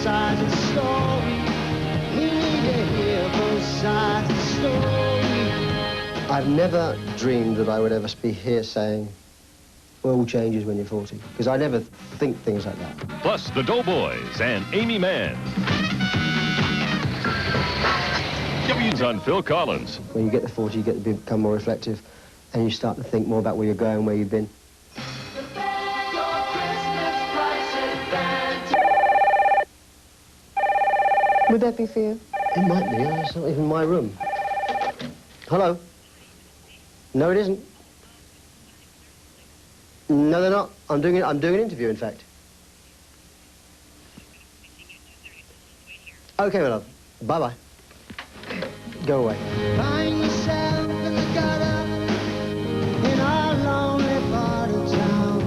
sides of the story. We need to hear both sides of the story. I've never dreamed that I would ever be here saying, well, all changes when you're 40, because I never think things like that. Plus the Doughboys and Amy Mann. W's on Phil Collins. When you get to 40, you get to become more reflective, and you start to think more about where you're going, where you've been. Would that be for you? It might be. It's not even my room. Hello? No, it isn't. No, they're not. I'm doing an interview, in fact. Okay, my love. Bye-bye. Go away. Find yourself in the gutter in our lonely part of town.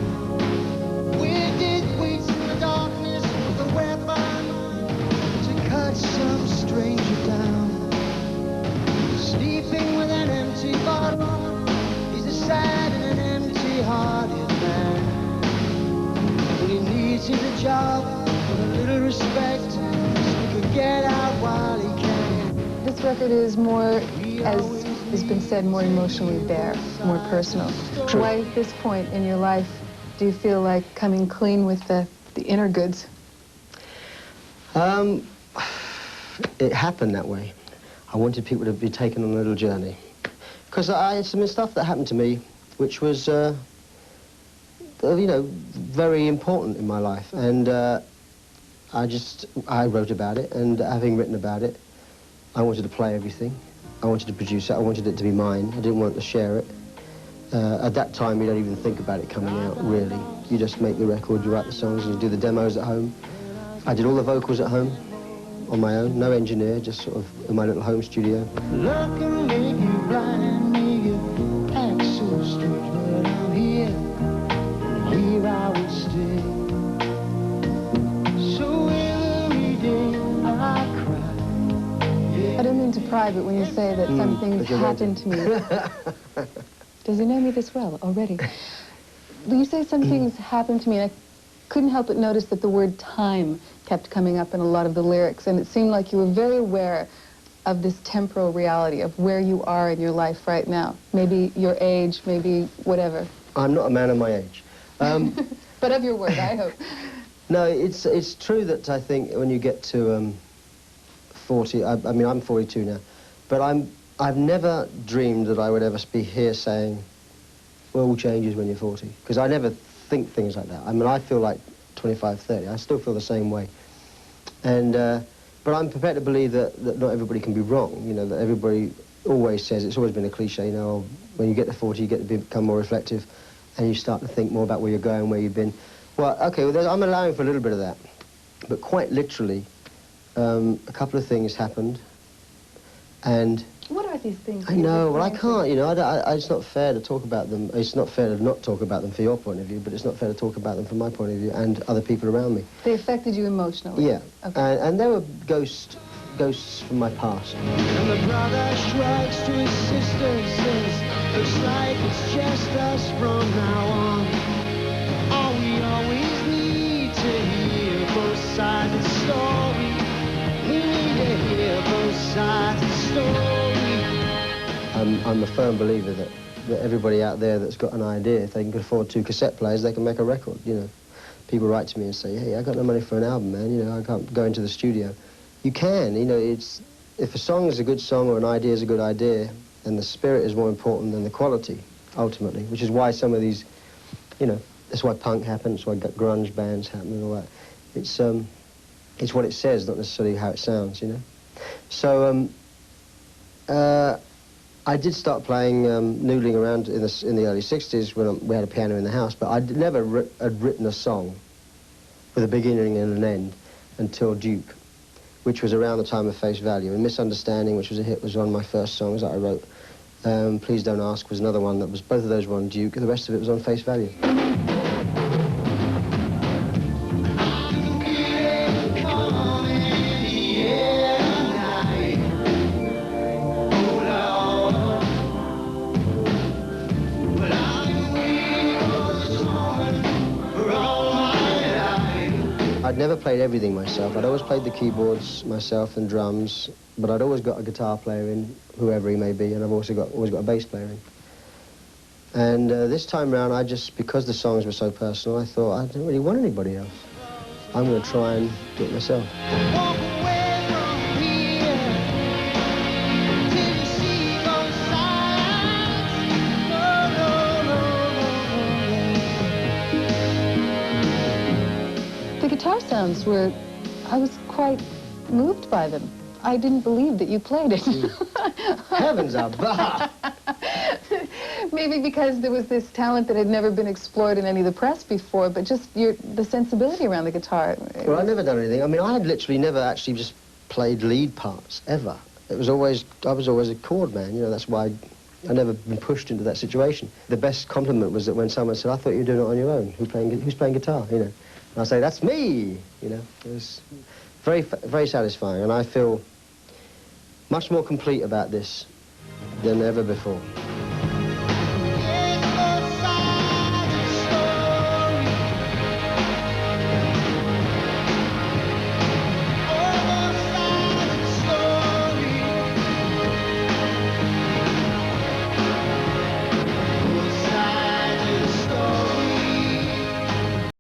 Where did waits in the darkness with a weapon to cut some stranger down? Sleeping with an empty bottle, he's a sad and an empty-hearted man. All he needs is a job with a little respect, so he could get out while he can. This record is more, as has been said, more emotionally bare, more personal. True. Why at this point in your life do you feel like coming clean with the inner goods? It happened that way. I wanted people to be taken on a little journey. Because I had some stuff that happened to me, which was, you know, very important in my life. And I wrote about it, and having written about it, I wanted to play everything. I wanted to produce it. I wanted it to be mine. I didn't want to share it. At that time, you don't even think about it coming out, really. You just make the record, you write the songs, and you do the demos at home. I did all the vocals at home, on my own, no engineer, just sort of in my little home studio. Look and make you blind and make you act so strange, but I'm here, and here I will stay. So every day I cry. I don't mean to pry, but when you say that something's happened to me... Does he know me this well already? You say something's happened to me, and I couldn't help but notice that the word time kept coming up in a lot of the lyrics, and it seemed like you were very aware of this temporal reality of where you are in your life right now. Maybe your age, maybe whatever. I'm not a man of my age. But of your word, I hope. No, it's true that I think when you get to 40, I mean, I'm 42 now, but I've never dreamed that I would ever be here saying, well, all changes when you're 40, because I never think things like that. I mean, I feel like 25, 30. I still feel the same way. And, but I'm prepared to believe that not everybody can be wrong, you know, that everybody always says, it's always been a cliche, you know, when you get to 40, you get to become more reflective, and you start to think more about where you're going, where you've been. Well, okay, well, I'm allowing for a little bit of that. But quite literally, a couple of things happened, and... What are these things? I know, well, I can't, you know, it's not fair to talk about them. It's not fair to not talk about them from your point of view, but it's not fair to talk about them from my point of view and other people around me. They affected you emotionally? Yeah. Okay. And there were ghosts from my past. And the brother shrugs to his sister and says, looks like it's just us from now on. All we always need to hear both sides of the story. We need to hear both sides of the story. I'm a firm believer that everybody out there that's got an idea, if they can afford 2 cassette players, they can make a record, you know. People write to me and say, hey, I got no money for an album, man, you know, I can't go into the studio. You can, you know, if a song is a good song or an idea is a good idea, then the spirit is more important than the quality, ultimately, which is why some of these, you know, that's why punk happens, that's why grunge bands happen and all that. It's what it says, not necessarily how it sounds, you know. So, I did start playing, noodling around in the early 60s when we had a piano in the house, but I'd never had written a song with a beginning and an end until Duke, which was around the time of Face Value. And Misunderstanding, which was a hit, was one of my first songs that I wrote. Please Don't Ask was another one that was, both of those were on Duke, the rest of it was on Face Value. I'd never played everything myself. I'd always played the keyboards myself and drums, but I'd always got a guitar player in, whoever he may be, and I've also always got a bass player in. And this time round, I just, because the songs were so personal, I thought, I don't really want anybody else. I'm going to try and do it myself. The guitar sounds were, I was quite moved by them. I didn't believe that you played it. Heavens above! Maybe because there was this talent that had never been explored in any of the press before, but just the sensibility around the guitar. Well, I'd never done anything. I mean, I had literally never actually just played lead parts, ever. It was always, I was always a chord man, you know, that's why I never been pushed into that situation. The best compliment was that when someone said, I thought you were doing it on your own. Who's playing guitar, you know? And I say, that's me, you know. It was very, very satisfying, and I feel much more complete about this than ever before.